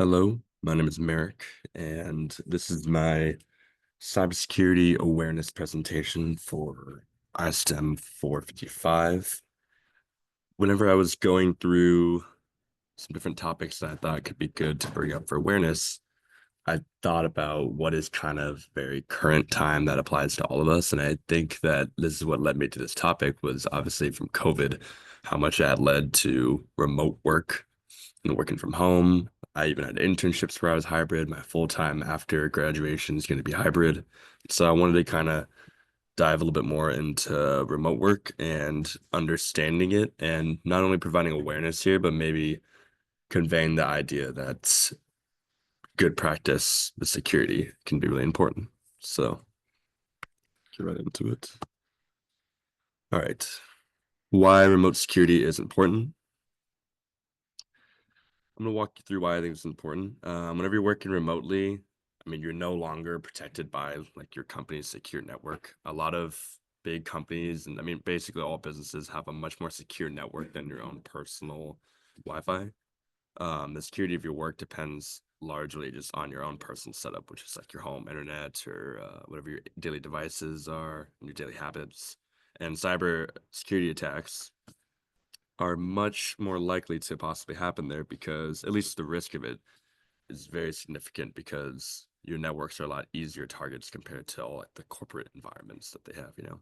Hello, my name is Merrick, and this is my cybersecurity awareness presentation for ISTM 455. Whenever I was going through some different topics that I thought could be good to bring up for awareness, I thought about what is kind of very current time that applies to all of us. And I think that this is what led me to this topic was obviously from COVID, how much that led to remote work and working from home. I even had internships where I was hybrid. My full time after graduation is going to be hybrid. So I wanted to kind of dive a little bit more into remote work and understanding it, and not only providing awareness here, but maybe conveying the idea that good practice with security can be really important. So get right into it. All right. Why remote security is important. I'm gonna walk you through why I think it's important. Whenever you're working remotely, I mean, you're no longer protected by like your company's secure network. A lot of big companies, and I mean, basically all businesses have a much more secure network than your own personal Wi-Fi. The security of your work depends largely just on your own personal setup, which is like your home internet or whatever your daily devices are and your daily habits. And cyber security attacks are much more likely to possibly happen there because at least the risk of it is very significant because your networks are a lot easier targets compared to all like the corporate environments that they have, you know.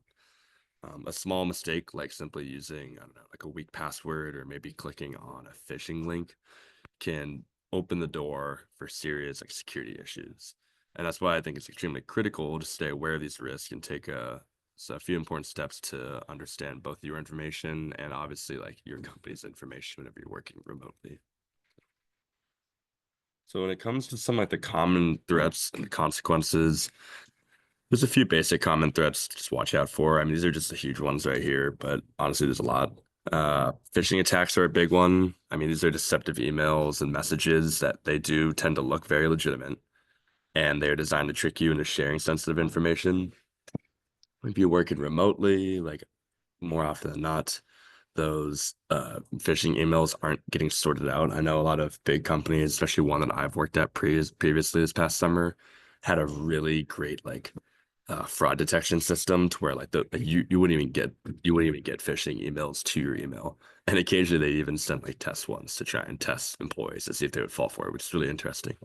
A small mistake like simply using, I don't know, like a weak password or maybe clicking on a phishing link can open the door for serious like security issues. And that's why I think it's extremely critical to stay aware of these risks and take a few important steps to understand both your information and obviously like your company's information whenever you're working remotely. So when it comes to some like the common threats and consequences, there's a few basic common threats to just watch out for. I mean, these are just the huge ones right here, but honestly, there's a lot. Phishing attacks are a big one. I mean, these are deceptive emails and messages that they do tend to look very legitimate, and they're designed to trick you into sharing sensitive information. If you're working remotely, like more often than not, those phishing emails aren't getting sorted out. I know a lot of big companies, especially one that I've worked at previously this past summer, had a really great like fraud detection system to where like you wouldn't even get phishing emails to your email. And occasionally they even send like test ones to try and test employees to see if they would fall for it, which is really interesting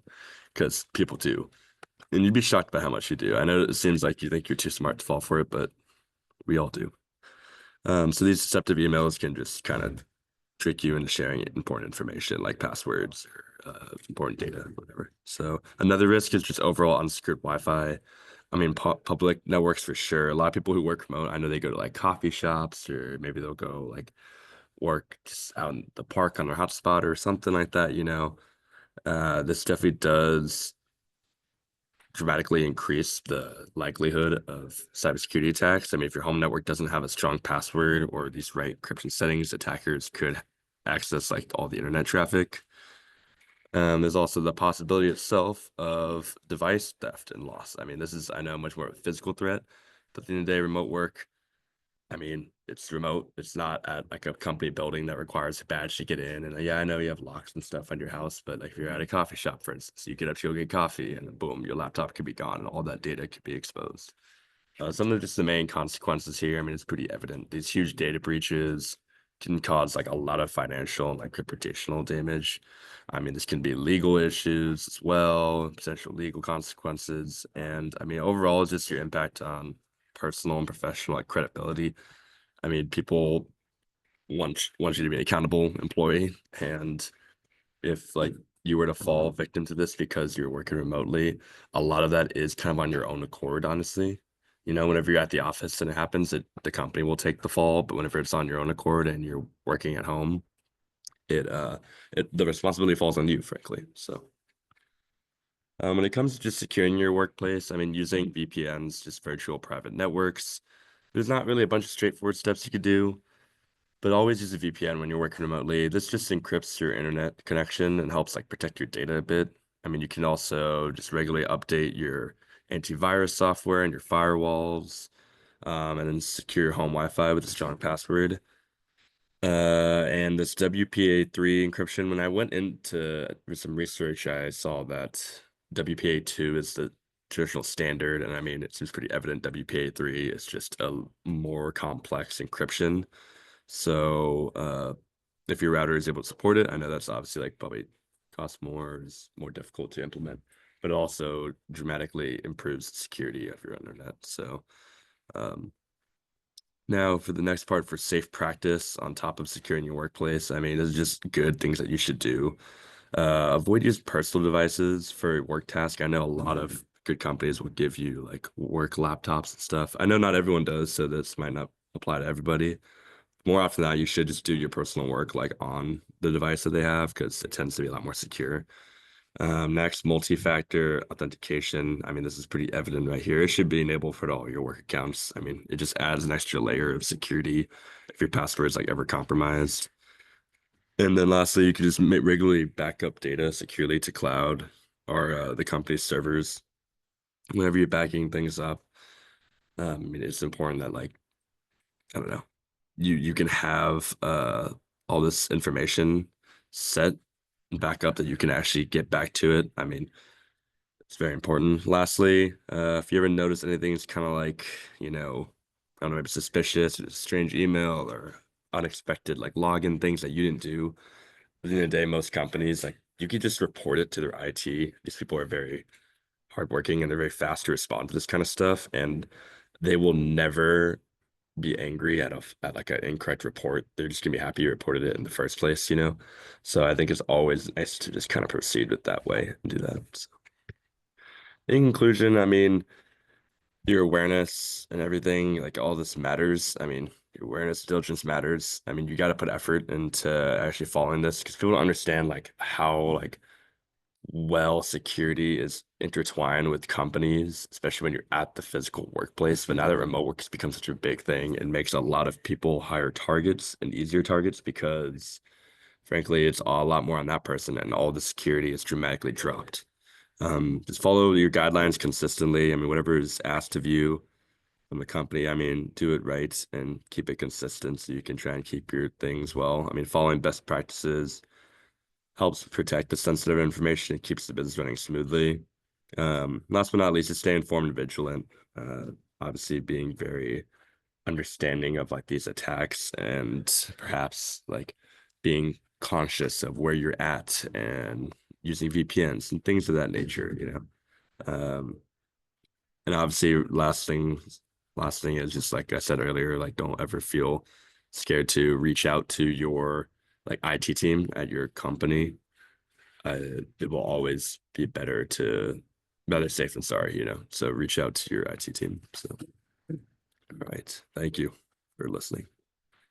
because people do. And you'd be shocked by how much you do. I know it seems like you think you're too smart to fall for it, but we all do. So these deceptive emails can just kind of trick you into sharing important information like passwords or important data, whatever. So another risk is just overall unsecured Wi-Fi. I mean, public networks for sure. A lot of people who work remote, I know they go to like coffee shops or maybe they'll go like work just out in the park on their hotspot or something like that, you know. This definitely does dramatically increase the likelihood of cybersecurity attacks. I mean, if your home network doesn't have a strong password or these right encryption settings, attackers could access like all the internet traffic. There's also the possibility itself of device theft and loss. I mean, this is, I know, much more of a physical threat, but at the end of the day, remote work, I mean, it's remote. It's not at like a company building that requires a badge to get in. And yeah, I know you have locks and stuff on your house, but like if you're at a coffee shop, for instance, you get up to go get coffee and boom, your laptop could be gone and all that data could be exposed. Some of just the main consequences here, I mean, it's pretty evident. These huge data breaches can cause like a lot of financial and like reputational damage. I mean, this can be legal issues as well, potential legal consequences. And I mean, overall, just your impact on personal and professional like credibility. I mean, people want you to be an accountable employee, and if like you were to fall victim to this because you're working remotely, a lot of that is kind of on your own accord, honestly. You know, whenever you're at the office and it happens, the company will take the fall, but whenever it's on your own accord and you're working at home, it the responsibility falls on you, frankly. So, when it comes to just securing your workplace, I mean, using VPNs, just virtual private networks, there's not really a bunch of straightforward steps you could do. But always use a VPN when you're working remotely. This just encrypts your internet connection and helps like protect your data a bit. I mean, you can also just regularly update your antivirus software and your firewalls, and then secure your home Wi-Fi with a strong password. And this WPA3 encryption, when I went into some research, I saw that WPA2 is the traditional standard. And I mean, it seems pretty evident WPA3 is just a more complex encryption. So, if your router is able to support it, I know that's obviously like probably costs more, is more difficult to implement, but it also dramatically improves the security of your internet. So, um, now, for the next part, for safe practice on top of securing your workplace, I mean, those are just good things that you should do. Avoid using personal devices for work tasks. I know a lot of good companies will give you like work laptops and stuff. I know not everyone does, so this might not apply to everybody. More often than not, you should just do your personal work like on the device that they have because it tends to be a lot more secure. Next, multi-factor authentication. I mean, this is pretty evident right here. It should be enabled for all your work accounts. I mean, it just adds an extra layer of security if your password is like ever compromised. And then lastly, you can just regularly back up data securely to cloud or the company's servers whenever you're backing things up. I mean, it's important that like, I don't know, you can have all this information set and back up that you can actually get back to it. I mean, it's very important. Lastly, if you ever notice anything that's kind of like, I don't know, maybe suspicious or strange email or unexpected like login things that you didn't do, at the end of the day, most companies like you could just report it to their IT. These people are very hardworking and they're very fast to respond to this kind of stuff, and they will never be angry at like an incorrect report. They're just gonna be happy you reported it in the first place. So I think it's always nice to just kind of proceed with that way and do that. So, in conclusion, I mean, your awareness and everything, like all this matters. I mean, your awareness, diligence matters. I mean, you got to put effort into actually following this because people don't understand like how like well security is intertwined with companies, especially when you're at the physical workplace. But now that remote work has become such a big thing, it makes a lot of people higher targets and easier targets because frankly, it's a lot more on that person and all the security is dramatically dropped. Just follow your guidelines consistently. I mean, whatever is asked of you from the company, I mean, do it right and keep it consistent so you can try and keep your things well. I mean, following best practices helps protect the sensitive information. It keeps the business running smoothly. Last but not least, is stay informed and vigilant. Uh, Obviously, being very understanding of like these attacks and perhaps like being conscious of where you're at and using VPNs and things of that nature. Um, and obviously, last thing is just like I said earlier, like don't ever feel scared to reach out to your like IT team at your company. It will always be better safe than sorry. So reach out to your IT team. So, all right. Thank you for listening.